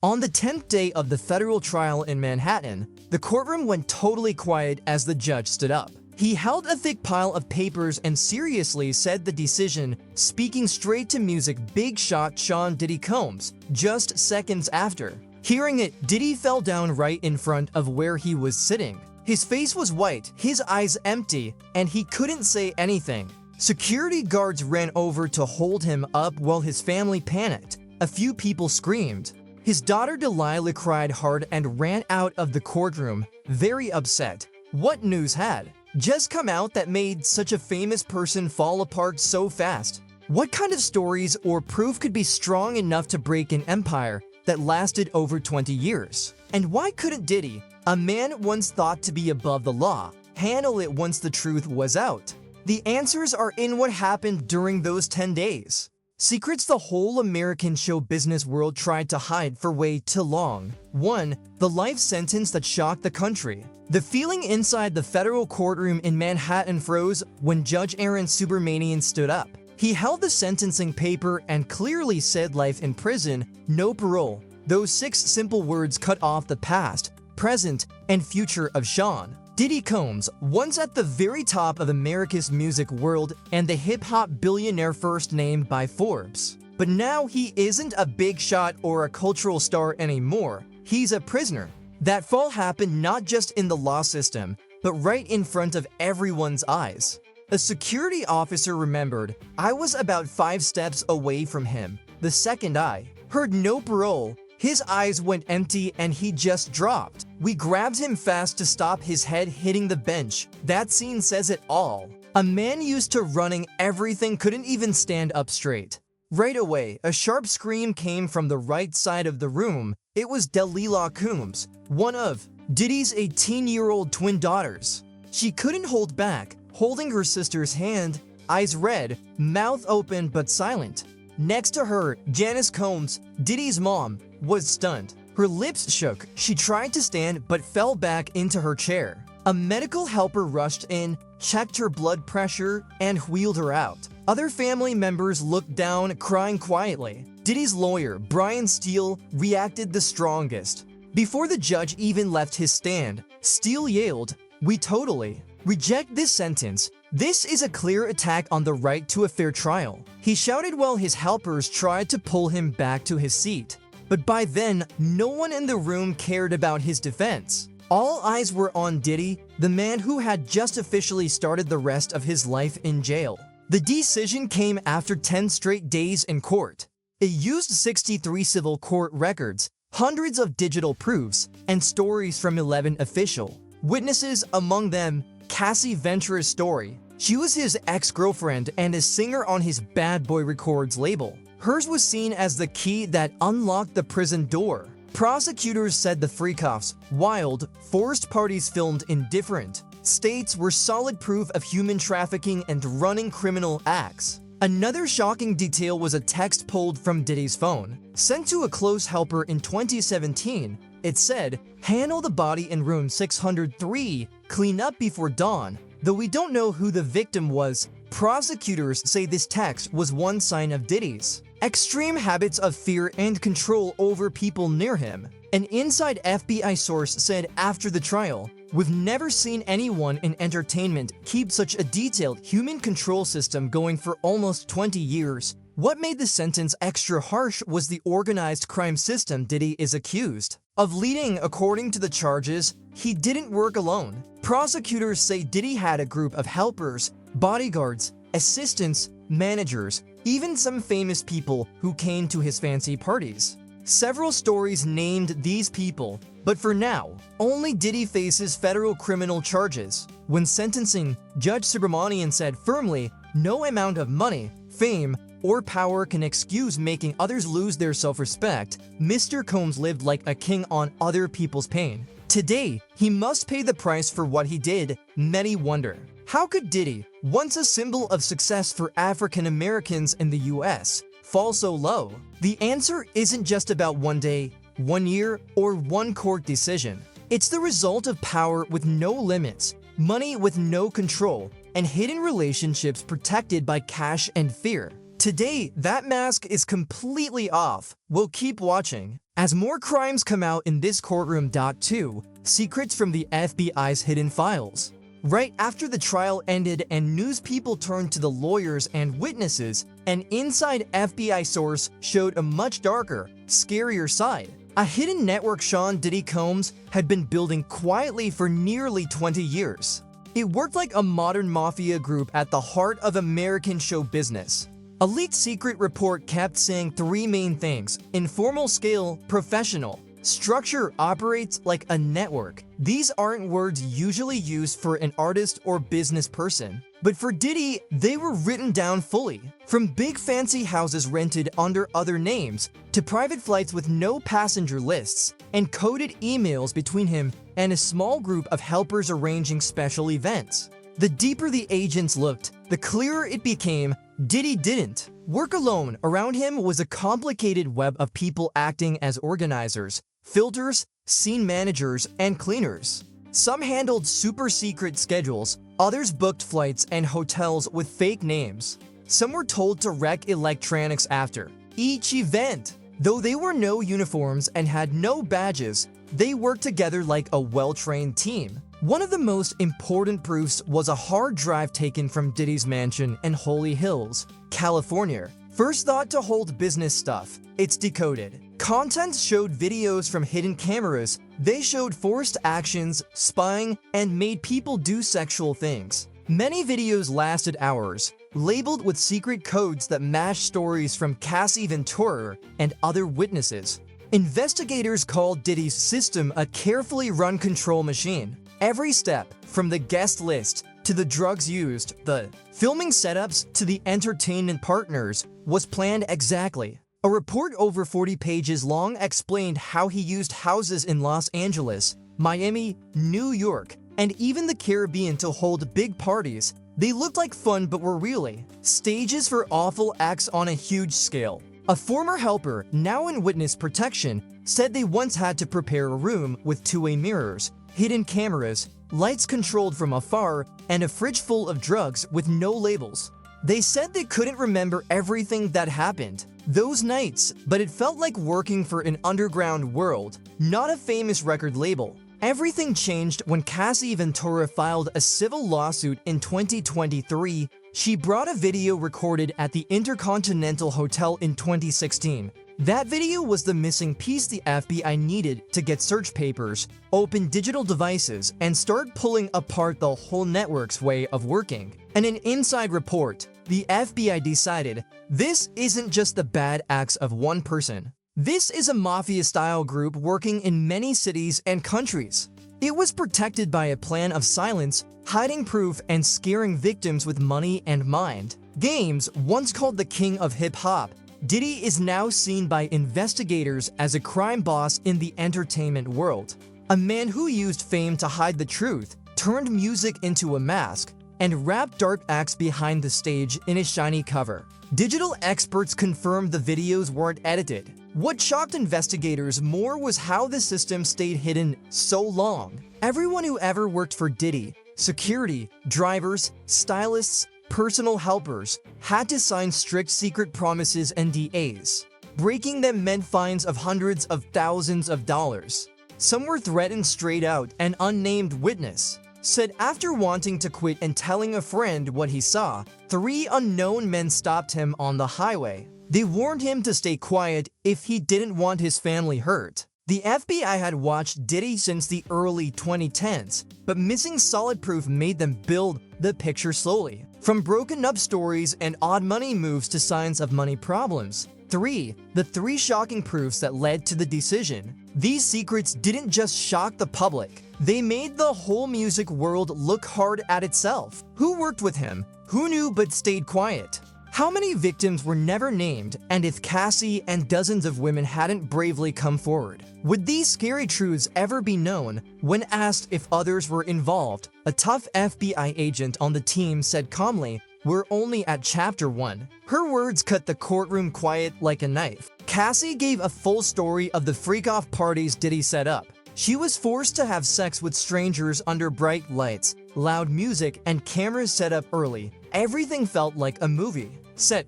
On the 10th day of the federal trial in Manhattan, the courtroom went totally quiet as the judge stood up. He held a thick pile of papers and seriously said the decision, speaking straight to music big shot Shaun Diddy Combs, just seconds after. Hearing it, Diddy fell down right in front of where he was sitting. His face was white, his eyes empty, and he couldn't say anything. Security guards ran over to hold him up while his family panicked. A few people screamed. His daughter Delilah cried hard and ran out of the courtroom, very upset. What news had just come out that made such a famous person fall apart so fast? What kind of stories or proof could be strong enough to break an empire that lasted over 20 years? And why couldn't Diddy, a man once thought to be above the law, handle it once the truth was out? The answers are in what happened during those 10 days. Secrets the whole American show business world tried to hide for way too long. 1. The life sentence that shocked the country. The feeling inside the federal courtroom in Manhattan froze when Judge Aaron Subramanian stood up. He held the sentencing paper and clearly said life in prison, no parole. Those 6 simple words cut off the past, present, and future of Shaun Diddy Combs, once at the very top of America's music world and the hip-hop billionaire first named by Forbes. But now he isn't a big shot or a cultural star anymore. He's a prisoner. That fall happened not just in the law system, but right in front of everyone's eyes. A security officer remembered, "I was about 5 steps away from him. The second I heard no parole, his eyes went empty and he just dropped. We grabbed him fast to stop his head hitting the bench." That scene says it all. A man used to running everything couldn't even stand up straight. Right away, a sharp scream came from the right side of the room. It was Delilah Combs, one of Diddy's 18-year-old twin daughters. She couldn't hold back, holding her sister's hand, eyes red, mouth open but silent. Next to her, Janice Combs, Diddy's mom, was stunned. Her lips shook. She tried to stand but fell back into her chair. A medical helper rushed in, checked her blood pressure, and wheeled her out. Other family members looked down, crying quietly. Diddy's lawyer, Brian Steele, reacted the strongest. Before the judge even left his stand, Steele yelled, "We totally reject this sentence. This is a clear attack on the right to a fair trial." He shouted while his helpers tried to pull him back to his seat. But by then, no one in the room cared about his defense. All eyes were on Diddy, the man who had just officially started the rest of his life in jail. The decision came after 10 straight days in court. It used 63 civil court records, hundreds of digital proofs, and stories from 11 official witnesses, among them Cassie Ventura's story. She was his ex-girlfriend and a singer on his Bad Boy Records label. Hers was seen as the key that unlocked the prison door. Prosecutors said the FREAKOFFS, wild, forced parties filmed in different states were solid proof of human trafficking and running criminal acts. Another shocking detail was a text pulled from Diddy's phone, sent to a close helper in 2017. It said, "Handle the body in room 603, clean up before dawn." Though we don't know who the victim was, prosecutors say this text was one sign of Diddy's extreme habits of fear and control over people near him. An inside FBI source said after the trial, "We've never seen anyone in entertainment keep such a detailed human control system going for almost 20 years. What made the sentence extra harsh was the organized crime system Diddy is accused of leading. According to the charges, he didn't work alone. Prosecutors say Diddy had a group of helpers, bodyguards, assistants, managers, even some famous people who came to his fancy parties. Several stories named these people, but for now, only Diddy faces federal criminal charges. When sentencing, Judge Subramanian said firmly, "No amount of money, fame, or power can excuse making others lose their self-respect. Mr. Combs lived like a king on other people's pain. Today, he must pay the price for what he did." Many wonder, how could Diddy, once a symbol of success for African Americans in the US, fall so low? The answer isn't just about one day, 1 year, or one court decision. It's the result of power with no limits, money with no control, and hidden relationships protected by cash and fear. Today, that mask is completely off. We'll keep watching. As more crimes come out in this courtroom. 2. Secrets from the FBI's hidden files. Right after the trial ended and news people turned to the lawyers and witnesses, an inside FBI source showed a much darker, scarier side. A hidden network Shaun "Diddy" Combs had been building quietly for nearly 20 years. It worked like a modern mafia group at the heart of American show business. A leaked secret report kept saying three main things: informal, scale, professional. Structure operates like a network. These aren't words usually used for an artist or business person, but for Diddy, they were written down fully. From big fancy houses rented under other names, to private flights with no passenger lists, and coded emails between him and a small group of helpers arranging special events. The deeper the agents looked, the clearer it became Diddy didn't work alone. Around him was a complicated web of people acting as organizers, filters, scene managers, and cleaners. Some handled super secret schedules, others booked flights and hotels with fake names. Some were told to wreck electronics after each event. Though they wore no uniforms and had no badges, they worked together like a well-trained team. One of the most important proofs was a hard drive taken from Diddy's mansion in Holly Hills, California. First thought to hold business stuff, it's decoded. Contents showed videos from hidden cameras. They showed forced actions, spying, and made people do sexual things. Many videos lasted hours, labeled with secret codes that matched stories from Cassie Ventura and other witnesses. Investigators called Diddy's system a carefully run control machine. Every step, from the guest list to the drugs used, the filming setups to the entertainment partners, was planned exactly. A report over 40 pages long explained how he used houses in Los Angeles, Miami, New York, and even the Caribbean to hold big parties. They looked like fun but were really stages for awful acts on a huge scale. A former helper, now in witness protection, said they once had to prepare a room with two-way mirrors, hidden cameras, lights controlled from afar, and a fridge full of drugs with no labels. They said they couldn't remember everything that happened those nights, but it felt like working for an underground world, not a famous record label. Everything changed when Cassie Ventura filed a civil lawsuit in 2023. She brought a video recorded at the Intercontinental Hotel in 2016. That video was the missing piece the FBI needed to get search papers, open digital devices, and start pulling apart the whole network's way of working. In an inside report, the FBI decided this isn't just the bad acts of one person. This is a mafia-style group working in many cities and countries. It was protected by a plan of silence, hiding proof, and scaring victims with money and mind. Games, once called the king of hip-hop, Diddy is now seen by investigators as a crime boss in the entertainment world. A man who used fame to hide the truth, turned music into a mask, and wrapped dark acts behind the stage in a shiny cover. Digital experts confirmed the videos weren't edited. What shocked investigators more was how the system stayed hidden so long. Everyone who ever worked for Diddy, security, drivers, stylists, personal helpers, had to sign strict secret promises and NDAs. Breaking them meant fines of hundreds of thousands of dollars. Some were threatened straight out. An unnamed witness said after wanting to quit and telling a friend what he saw, 3 unknown men stopped him on the highway. They warned him to stay quiet if he didn't want his family hurt. The FBI had watched Diddy since the early 2010s, but missing solid proof made them build the picture slowly. From broken up stories and odd money moves to signs of money problems. The 3 shocking proofs that led to the decision. These secrets didn't just shock the public, they made the whole music world look hard at itself. Who worked with him? Who knew but stayed quiet? How many victims were never named? And if Cassie and dozens of women hadn't bravely come forward, would these scary truths ever be known? When asked if others were involved, a tough FBI agent on the team said calmly, "We're only at chapter 1. Her words cut the courtroom quiet like a knife. Cassie gave a full story of the freak-off parties Diddy set up. She was forced to have sex with strangers under bright lights, loud music, and cameras set up early. Everything felt like a movie.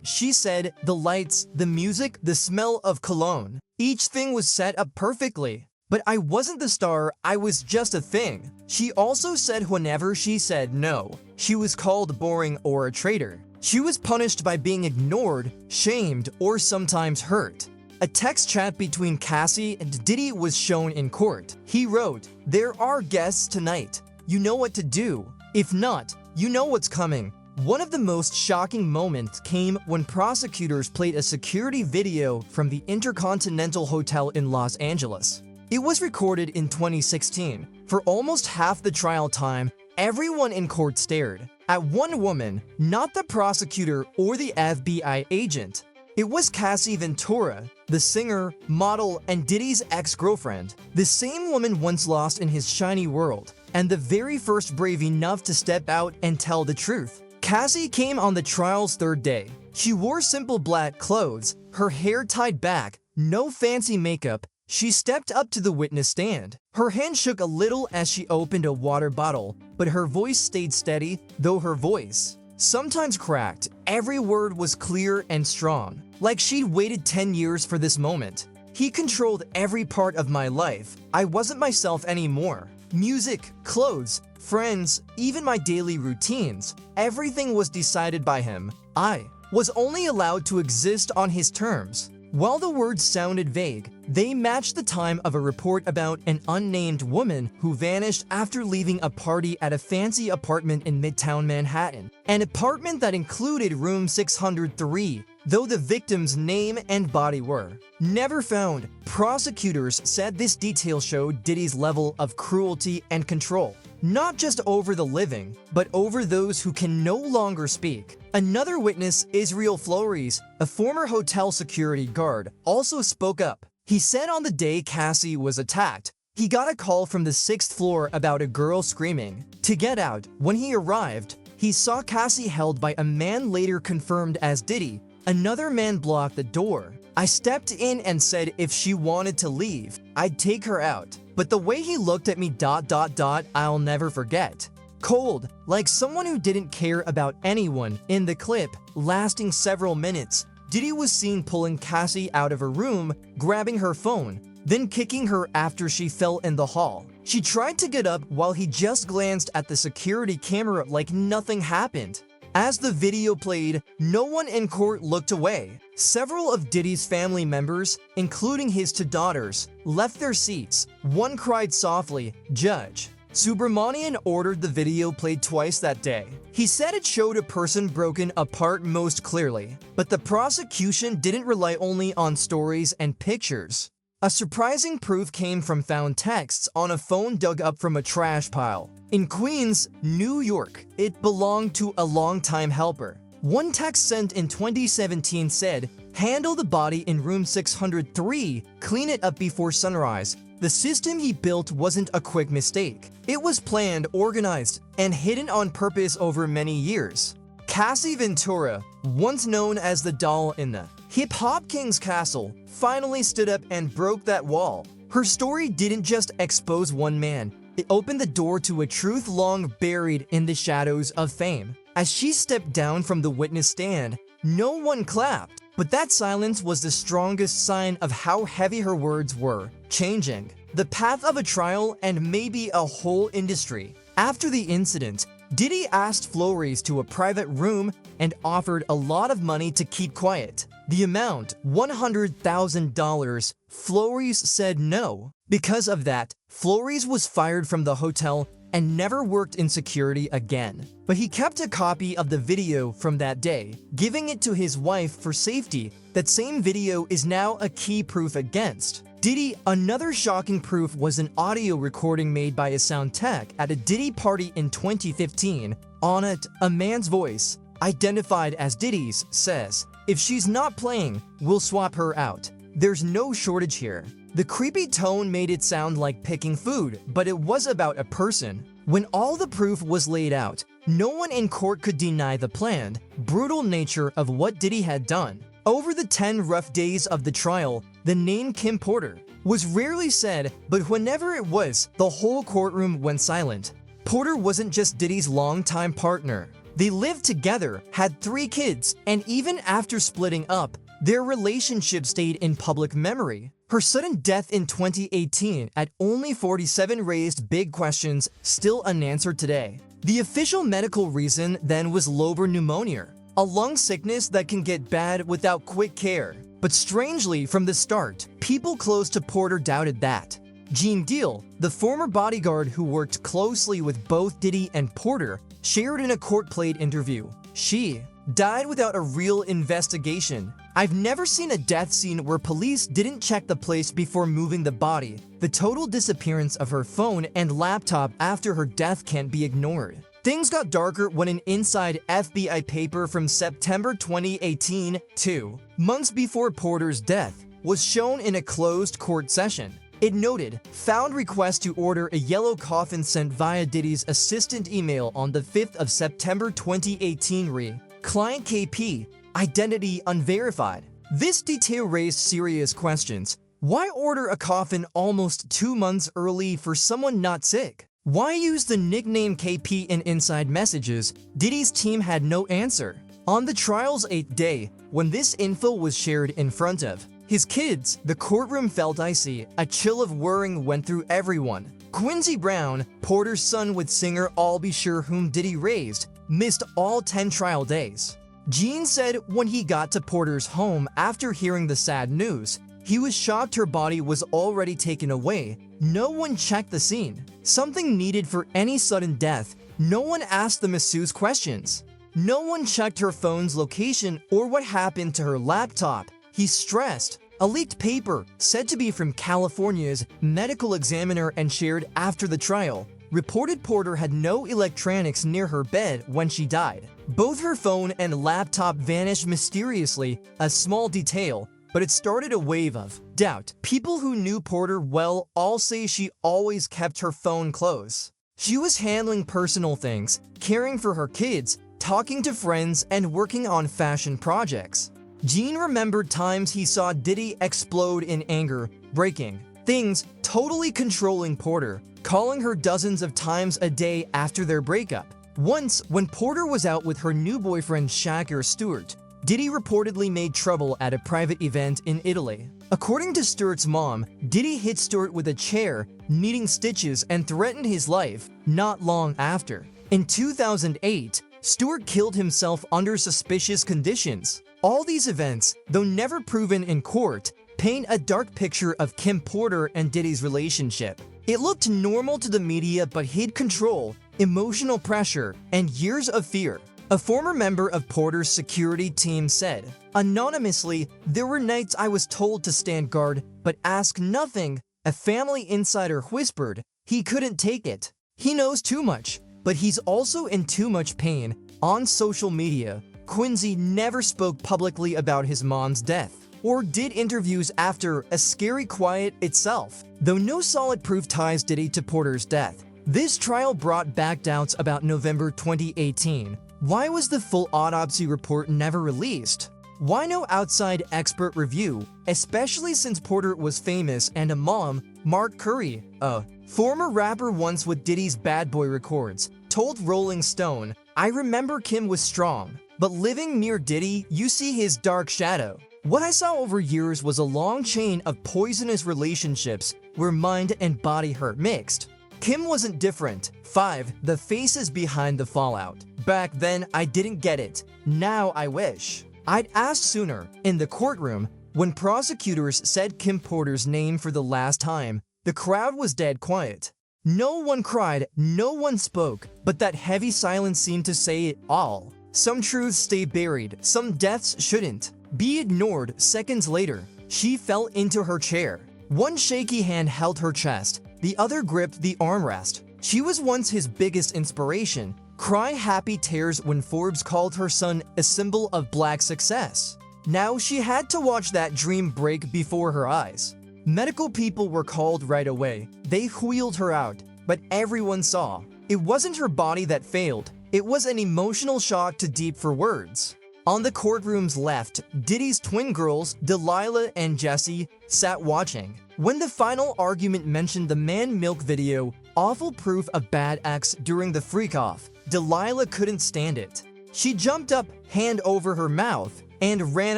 She said, the lights, the music, the smell of cologne. Each thing was set up perfectly. But I wasn't the star, I was just a thing. She also said whenever she said no, she was called boring or a traitor. She was punished by being ignored, shamed, or sometimes hurt. A text chat between Cassie and Diddy was shown in court. He wrote, "There are guests tonight. You know what to do. If not, you know what's coming." One of the most shocking moments came when prosecutors played a security video from the Intercontinental Hotel in Los Angeles. It was recorded in 2016. For almost half the trial time, everyone in court stared at one woman, not the prosecutor or the FBI agent. It was Cassie Ventura, the singer, model, and Diddy's ex-girlfriend, the same woman once lost in his shiny world, and the very first brave enough to step out and tell the truth. Cassie came on the trial's third day. She wore simple black clothes, her hair tied back, no fancy makeup. She stepped up to the witness stand. Her hand shook a little as she opened a water bottle, but her voice stayed steady, though her voice sometimes cracked. Every word was clear and strong, like she'd waited 10 years for this moment. "He controlled every part of my life. I wasn't myself anymore. Music, clothes, friends, even my daily routines. Everything was decided by him. I was only allowed to exist on his terms." While the words sounded vague, they matched the time of a report about an unnamed woman who vanished after leaving a party at a fancy apartment in Midtown Manhattan, an apartment that included room 603, though the victim's name and body were never found. Prosecutors said this detail showed Diddy's level of cruelty and control, not just over the living, but over those who can no longer speak. Another witness, Israel Flores, a former hotel security guard, also spoke up. He said on the day Cassie was attacked, he got a call from the 6th floor about a girl screaming to get out. When he arrived, he saw Cassie held by a man later confirmed as Diddy. Another man blocked the door. "I stepped in and said if she wanted to leave, I'd take her out. But the way he looked at me ... I'll never forget. Cold, like someone who didn't care about anyone." In the clip, lasting several minutes, Diddy was seen pulling Cassie out of her room, grabbing her phone, then kicking her after she fell in the hall. She tried to get up while he just glanced at the security camera like nothing happened. As the video played, no one in court looked away. Several of Diddy's family members, including his two daughters, left their seats. One cried softly, "Judge." Subramanian ordered the video played twice that day. He said it showed a person broken apart most clearly, but the prosecution didn't rely only on stories and pictures. A surprising proof came from found texts on a phone dug up from a trash pile in Queens, New York. It belonged to a longtime helper. One text sent in 2017 said, "Handle the body in room 603, clean it up before sunrise." The system he built wasn't a quick mistake. It was planned, organized, and hidden on purpose over many years. Cassie Ventura, once known as the doll in the hip-hop king's castle, finally stood up and broke that wall. Her story didn't just expose one man, it opened the door to a truth long buried in the shadows of fame. As she stepped down from the witness stand, no one clapped, but that silence was the strongest sign of how heavy her words were, changing the path of a trial and maybe a whole industry. After the incident, Diddy asked Flores to a private room and offered a lot of money to keep quiet. The amount, $100,000, Flores said no. Because of that, Flores was fired from the hotel and never worked in security again. But he kept a copy of the video from that day, giving it to his wife for safety. That same video is now a key proof against Diddy. Another shocking proof was an audio recording made by a sound tech at a Diddy party in 2015. On it, a man's voice, identified as Diddy's, says, "If she's not playing, we'll swap her out. There's no shortage here." The creepy tone made it sound like picking food, but it was about a person. When all the proof was laid out, no one in court could deny the planned, brutal nature of what Diddy had done. Over the 10 rough days of the trial, the name Kim Porter was rarely said, but whenever it was, the whole courtroom went silent. Porter wasn't just Diddy's longtime partner. They lived together, had 3 kids, and even after splitting up, their relationship stayed in public memory. Her sudden death in 2018 at only 47 raised big questions still unanswered today. The official medical reason then was lobar pneumonia, a lung sickness that can get bad without quick care. But strangely, from the start, people close to Porter doubted that. Gene Deal, the former bodyguard who worked closely with both Diddy and Porter, shared in a court-played interview. She died without a real investigation. I've never seen a death scene where police didn't check the place before moving the body. The total disappearance of her phone and laptop after her death can't be ignored. Things got darker when an inside FBI paper from September 2018, 2 months before Porter's death, was shown in a closed court session. It noted, found request to order a yellow coffin sent via Diddy's assistant email on the 5th of September 2018 Client KP, identity unverified. This detail raised serious questions. Why order a coffin almost 2 months early for someone not sick? Why use the nickname KP in inside messages? Diddy's team had no answer. On the trial's 8th day, when this info was shared in front of his kids, the courtroom felt icy. A chill of worrying went through everyone. Quincy Brown, Porter's son with singer I'll Be Sure whom Diddy raised, missed all 10 trial days. Gene said when he got to Porter's home after hearing the sad news, he was shocked her body was already taken away. No one checked the scene. Something needed for any sudden death. No one asked the masseuse questions. No one checked her phone's location or what happened to her laptop. He's stressed. A leaked paper, said to be from California's medical examiner and shared after the trial, reported Porter had no electronics near her bed when she died. Both her phone and laptop vanished mysteriously, a small detail, but it started a wave of doubt. People who knew Porter well all say she always kept her phone close. She was handling personal things, caring for her kids, talking to friends, and working on fashion projects. Gene remembered times he saw Diddy explode in anger, breaking things, totally controlling Porter, calling her dozens of times a day after their breakup. Once, when Porter was out with her new boyfriend Shaker Stewart, Diddy reportedly made trouble at a private event in Italy. According to Stewart's mom, Diddy hit Stewart with a chair, needing stitches, and threatened his life not long after. In 2008, Stewart killed himself under suspicious conditions. All these events, though never proven in court, paint a dark picture of Kim Porter and Diddy's relationship. It looked normal to the media but hid control, emotional pressure, and years of fear. A former member of Porter's security team said, anonymously, there were nights I was told to stand guard but ask nothing. A family insider whispered he couldn't take it. He knows too much, but he's also in too much pain. On social media, Quincy never spoke publicly about his mom's death or did interviews after a scary quiet itself. Though no solid proof ties Diddy to Porter's death, this trial brought back doubts about November 2018. Why was the full autopsy report never released? Why no outside expert review, especially since Porter was famous and a mom? Mark Curry, a former rapper once with Diddy's Bad Boy Records, told Rolling Stone, I remember Kim was strong, but living near Diddy, you see his dark shadow. What I saw over years was a long chain of poisonous relationships where mind and body hurt mixed. Kim wasn't different. 5. The faces behind the fallout. Back then, I didn't get it. Now I wish I'd asked sooner. In the courtroom, when prosecutors said Kim Porter's name for the last time, the crowd was dead quiet. No one cried, no one spoke, but that heavy silence seemed to say it all. Some truths stay buried, some deaths shouldn't be ignored. Seconds later, she fell into her chair. One shaky hand held her chest, the other gripped the armrest. She was once his biggest inspiration. Cry happy tears when Forbes called her son a symbol of black success. Now she had to watch that dream break before her eyes. Medical people were called right away. They wheeled her out, but everyone saw. It wasn't her body that failed. It was an emotional shock too deep for words. On the courtroom's left, Diddy's twin girls, Delilah and Jessie, sat watching. When the final argument mentioned the man milk video, awful proof of bad acts during the freak-off, Delilah couldn't stand it. She jumped up, hand over her mouth, and ran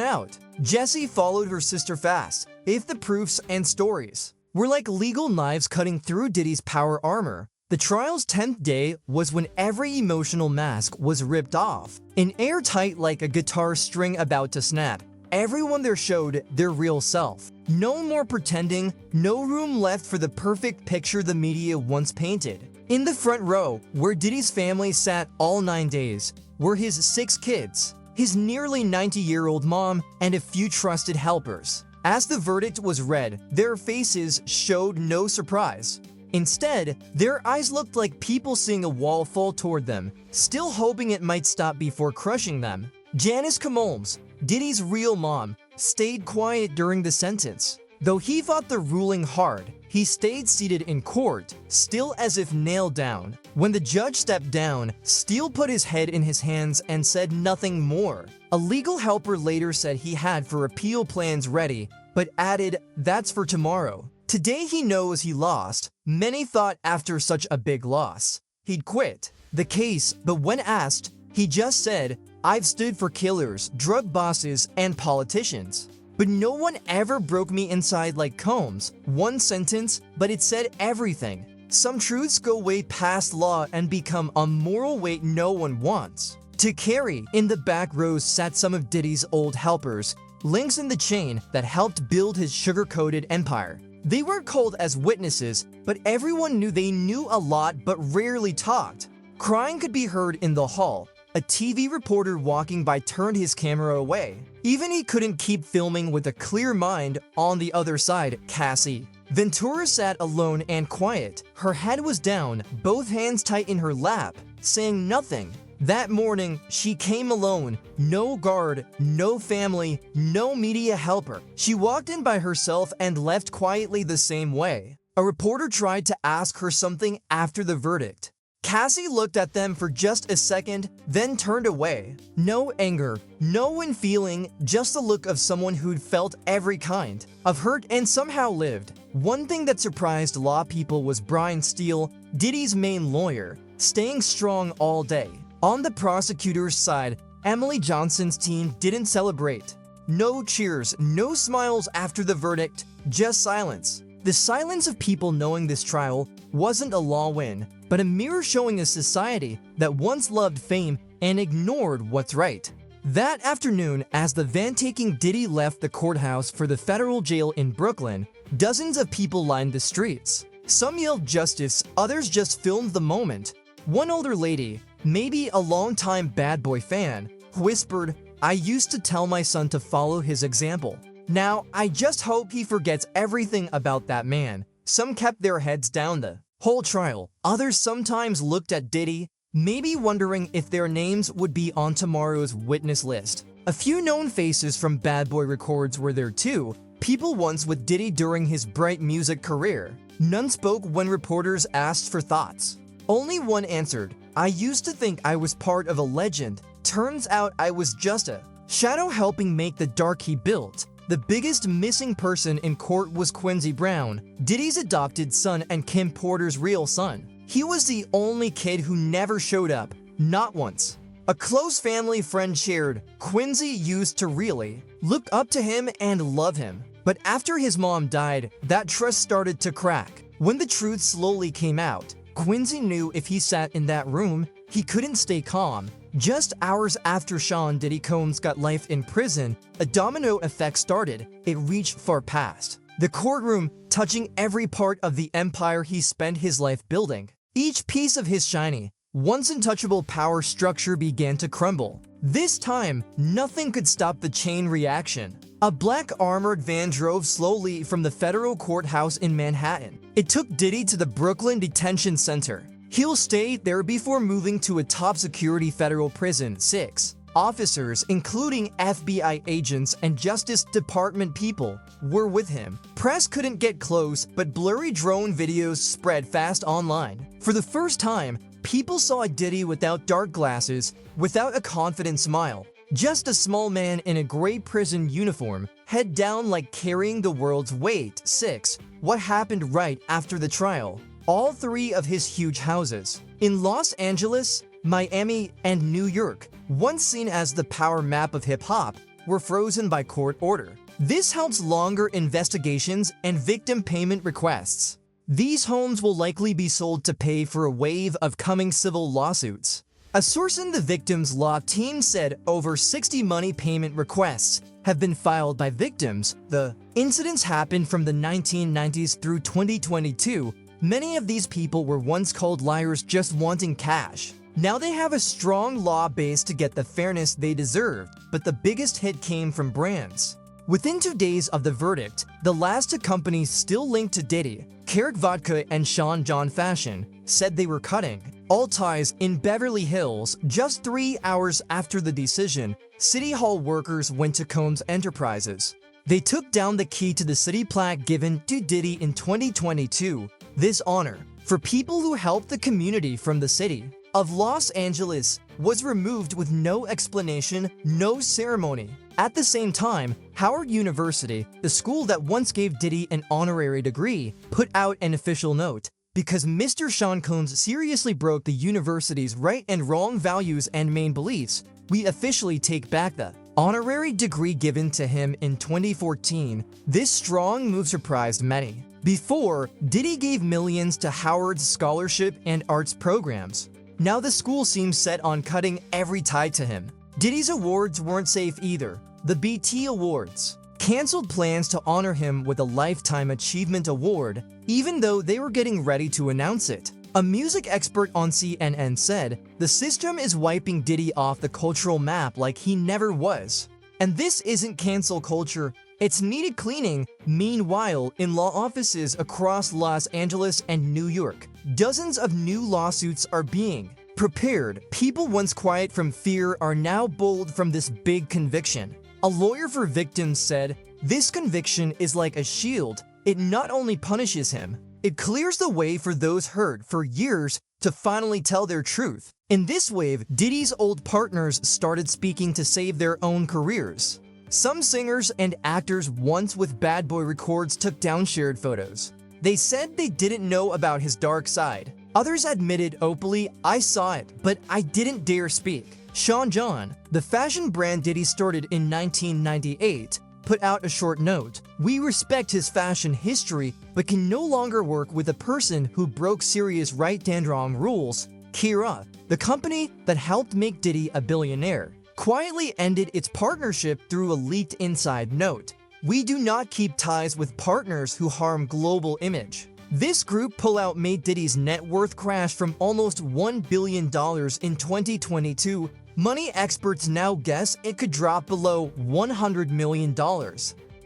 out. Jessie followed her sister fast. if the proofs and stories were like legal knives cutting through Diddy's power armor. The trial's 10th day was when every emotional mask was ripped off, and airtight like a guitar string about to snap. Everyone there showed their real self. No more pretending, no room left for the perfect picture the media once painted. In the front row, where Diddy's family sat all 9 days, were his 6 kids, his nearly 90-year-old mom, and a few trusted helpers. As the verdict was read, their faces showed no surprise. Instead, their eyes looked like people seeing a wall fall toward them, still hoping it might stop before crushing them. Janice CRUMBLES, Diddy's real mom, stayed quiet during the sentence. Though he fought the ruling hard, he stayed seated in court, still as if nailed down. When the judge stepped down, Steele put his head in his hands and said nothing more. A legal helper later said he had for appeal plans ready, but added, "That's for tomorrow." Today he knows he lost. Many thought after such a big loss, he'd quit the case, but when asked, he just said, "I've stood for killers, drug bosses, and politicians. But no one ever broke me inside like Combs." One sentence, but it said everything. Some truths go way past law and become a moral weight no one wants to carry. In the back rows sat some of Diddy's old helpers, links in the chain that helped build his sugar-coated empire. They weren't called as witnesses, but everyone knew they knew a lot but rarely talked. Crying could be heard in the hall. A TV reporter walking by turned his camera away. Even he couldn't keep filming with a clear mind. On the other side, Cassie Ventura sat alone and quiet. Her head was down, both hands tight in her lap, saying nothing. That morning, she came alone. No guard, no family, no media helper. She walked in by herself and left quietly the same way. A reporter tried to ask her something after the verdict. Cassie looked at them for just a second, then turned away. No anger, no ill feeling, just the look of someone who'd felt every kind of hurt and somehow lived. One thing that surprised law people was Brian Steele, Diddy's main lawyer, staying strong all day. On the prosecutor's side, Emily Johnson's team didn't celebrate. No cheers, no smiles after the verdict, just silence. The silence of people knowing this trial wasn't a law win, but a mirror showing a society that once loved fame and ignored what's right. That afternoon, as the van taking Diddy left the courthouse for the federal jail in Brooklyn, dozens of people lined the streets. Some yelled justice, others just filmed the moment. One older lady, maybe a longtime Bad Boy fan, whispered, "I used to tell my son to follow his example. Now, I just hope he forgets everything about that man." Some kept their heads down the whole trial. Others sometimes looked at Diddy, maybe wondering if their names would be on tomorrow's witness list. A few known faces from Bad Boy Records were there too, people once with Diddy during his bright music career. None spoke when reporters asked for thoughts. Only one answered, "I used to think I was part of a legend. Turns out I was just a shadow helping make the dark he built." The biggest missing person in court was Quincy Brown, Diddy's adopted son and Kim Porter's real son. He was the only kid who never showed up, not once. A close family friend shared, Quincy used to really look up to him and love him. But after his mom died, that trust started to crack. When the truth slowly came out, Quincy knew if he sat in that room, he couldn't stay calm. Just hours after Shaun Diddy Combs got life in prison, a domino effect started. It reached far past the courtroom, touching every part of the empire he spent his life building. Each piece of his shiny, once untouchable power structure began to crumble. This time, nothing could stop the chain reaction. A black armored van drove slowly from the federal courthouse in Manhattan. It took Diddy to the Brooklyn Detention Center. He'll stay there before moving to a top-security federal prison. 6 officers, including FBI agents and Justice Department people, were with him. Press couldn't get close, but blurry drone videos spread fast online. For the first time, people saw Diddy without dark glasses, without a confident smile. Just a small man in a gray prison uniform, head down like carrying the world's weight. 6. What happened right after the trial? All 3 of his huge houses in Los Angeles, Miami, and New York, once seen as the power map of hip-hop, were frozen by court order. This helps longer investigations and victim payment requests. These homes will likely be sold to pay for a wave of coming civil lawsuits. A source in the victims' law team said over 60 money payment requests have been filed by victims. The incidents happened from the 1990s through 2022. Many of these people were once called liars just wanting cash. Now they have a strong law base to get the fairness they deserved, but the biggest hit came from brands. Within 2 days of the verdict, the last two companies still linked to Diddy, Carrick Vodka and Shaun John Fashion, said they were cutting all ties in Beverly Hills. Just 3 hours after the decision, City Hall workers went to Combs Enterprises. They took down the key to the city plaque given to Diddy in 2022. This honor, for people who helped the community from the city of Los Angeles, was removed with no explanation, no ceremony. At the same time, Howard University, the school that once gave Diddy an honorary degree, put out an official note. Because Mr. Sean Combs seriously broke the university's right and wrong values and main beliefs, we officially take back the honorary degree given to him in 2014. This strong move surprised many. Before, Diddy gave millions to Howard's scholarship and arts programs. Now the school seems set on cutting every tie to him. Diddy's awards weren't safe either. The BT Awards canceled plans to honor him with a Lifetime Achievement Award, even though they were getting ready to announce it. A music expert on CNN said, "The system is wiping Diddy off the cultural map like he never was." And this isn't cancel culture, it's needed cleaning. Meanwhile, in law offices across Los Angeles and New York, dozens of new lawsuits are being prepared. People once quiet from fear are now bold from this big conviction. A lawyer for victims said, "This conviction is like a shield. It not only punishes him, it clears the way for those hurt for years to finally tell their truth." In this wave, Diddy's old partners started speaking to save their own careers. Some singers and actors once with Bad Boy Records took down shared photos. They said they didn't know about his dark side. Others admitted openly, "I saw it, but I didn't dare speak." Shaun John, the fashion brand Diddy started in 1998, put out a short note. "We respect his fashion history, but can no longer work with a person who broke serious right and wrong rules." Kira, the company that helped make Diddy a billionaire, quietly ended its partnership through a leaked inside note. "We do not keep ties with partners who harm global image." This group pullout made Diddy's net worth crash from almost $1 billion in 2022. Money experts now guess it could drop below $100 million.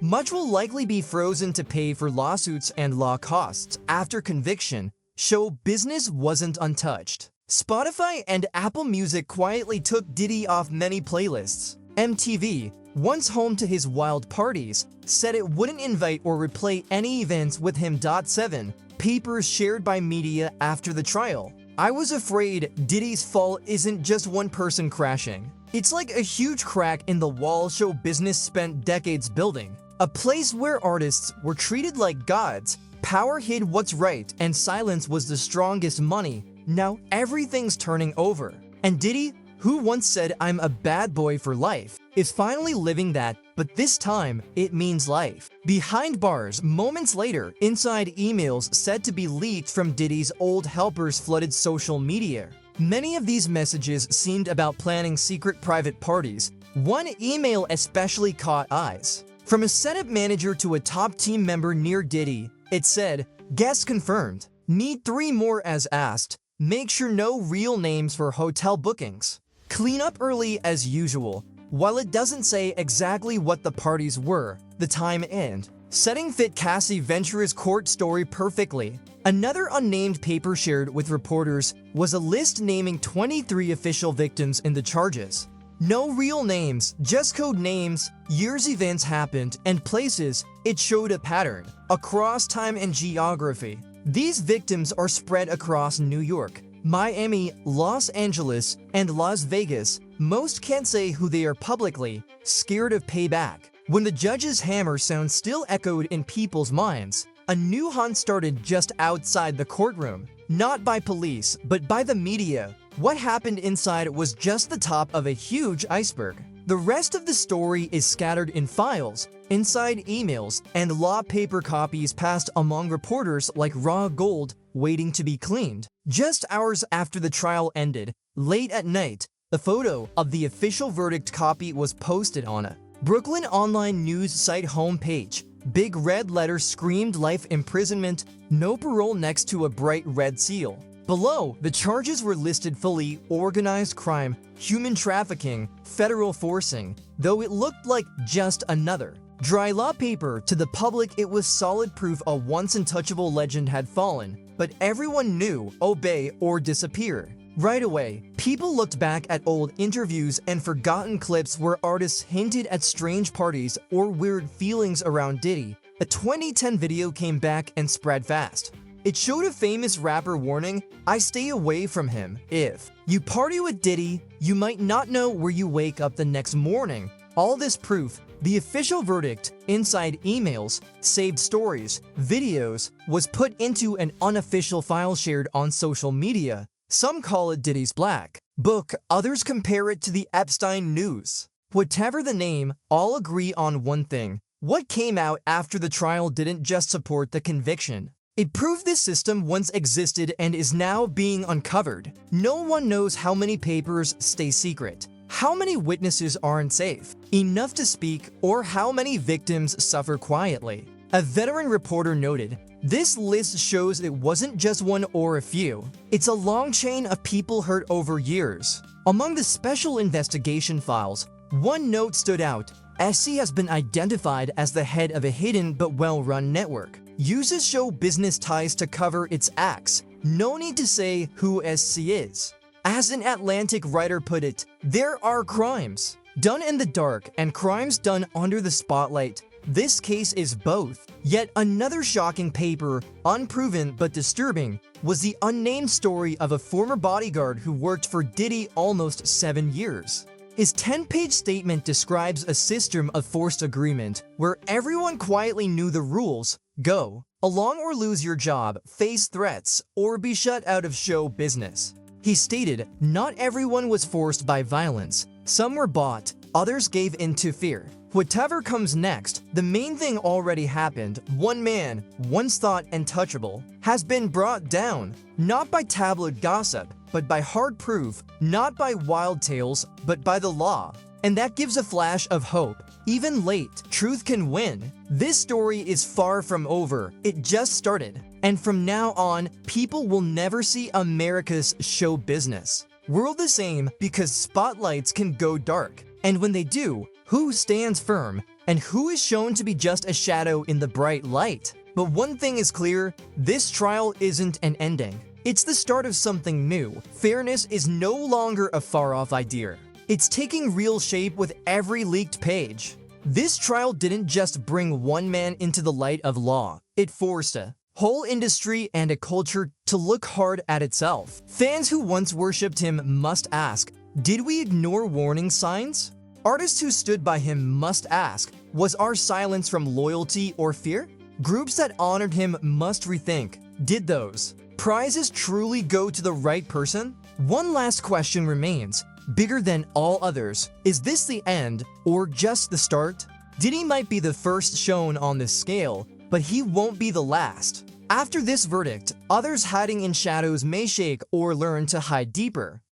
Much will likely be frozen to pay for lawsuits and law costs. After conviction, show business wasn't untouched. Spotify and Apple Music quietly took Diddy off many playlists. MTV, once home to his wild parties, said it wouldn't invite or replay any events with him. 7 papers shared by media after the trial. "I was afraid Diddy's fall isn't just one person crashing. It's like a huge crack in the wall show business spent decades building. A place where artists were treated like gods, power hid what's right, and silence was the strongest money. Now everything's turning over." And Diddy, who once said, "I'm a bad boy for life," is finally living that, but this time, it means life. Behind bars, moments later, inside emails said to be leaked from Diddy's old helpers flooded social media. Many of these messages seemed about planning secret private parties. One email especially caught eyes. From a setup manager to a top team member near Diddy, it said, "Guests confirmed. Need 3 more as asked. Make sure no real names for hotel bookings. Clean up early as usual." While it doesn't say exactly what the parties were, the time and setting fit Cassie Ventura's court story perfectly. Another unnamed paper shared with reporters was a list naming 23 official victims in the charges. No real names, just code names, years events happened, and places. It showed a pattern across time and geography. These victims are spread across New York, Miami, Los Angeles, and Las Vegas. Most can't say who they are publicly, scared of payback. When the judge's hammer sound still echoed in people's minds, a new hunt started just outside the courtroom. Not by police, but by the media. What happened inside was just the top of a huge iceberg. The rest of the story is scattered in files, inside emails, and law paper copies passed among reporters like raw gold waiting to be cleaned. Just hours after the trial ended, late at night, a photo of the official verdict copy was posted on a Brooklyn online news site homepage. Big red letters screamed life imprisonment, no parole next to a bright red seal. Below, the charges were listed fully: organized crime, human trafficking, federal forcing, though it looked like just another dry law paper. To the public, it was solid proof a once untouchable legend had fallen, but everyone knew: obey or disappear. Right away, people looked back at old interviews and forgotten clips where artists hinted at strange parties or weird feelings around Diddy. A 2010 video came back and spread fast. It showed a famous rapper warning, "I stay away from him. If you party with Diddy, you might not know where you wake up the next morning." All this proof, the official verdict, inside emails, saved stories, videos, was put into an unofficial file shared on social media. Some call it Diddy's Black Book, others compare it to the Epstein news. Whatever the name, all agree on one thing: what came out after the trial didn't just support the conviction. It proved this system once existed and is now being uncovered. No one knows how many papers stay secret, how many witnesses aren't safe enough to speak, or how many victims suffer quietly. A veteran reporter noted, "This list shows it wasn't just one or a few. It's a long chain of people hurt over years." Among the special investigation files, one note stood out: SC has been identified as the head of a hidden but well-run network. Uses show business ties to cover its acts. No need to say who SC is. As an Atlantic writer put it, there are crimes done in the dark and crimes done under the spotlight. This case is both. Yet another shocking paper, unproven but disturbing, was the unnamed story of a former bodyguard who worked for Diddy almost 7 years. His 10-page statement describes a system of forced agreement where everyone quietly knew the rules: go along or lose your job, face threats, or be shut out of show business. He stated, not everyone was forced by violence. Some were bought, others gave in to fear. Whatever comes next, the main thing already happened. One man, once thought untouchable, has been brought down, not by tabloid gossip, but by hard proof, not by wild tales, but by the law. And that gives a flash of hope. Even late, truth can win. This story is far from over. It just started. And from now on, people will never see America's show business world the same, because spotlights can go dark. And when they do, who stands firm and who is shown to be just a shadow in the bright light? But one thing is clear: this trial isn't an ending. It's the start of something new. Fairness is no longer a far-off idea. It's taking real shape with every leaked page. This trial didn't just bring one man into the light of law. It forced a whole industry and a culture to look hard at itself. Fans who once worshipped him must ask, did we ignore warning signs? Artists who stood by him must ask, was our silence from loyalty or fear? Groups that honored him must rethink, did those prizes truly go to the right person? One last question remains, bigger than all others. Is this the end or just the start? Diddy might be the first shown on this scale, but he won't be the last. After this verdict, others hiding in shadows may shake or learn to hide deeper.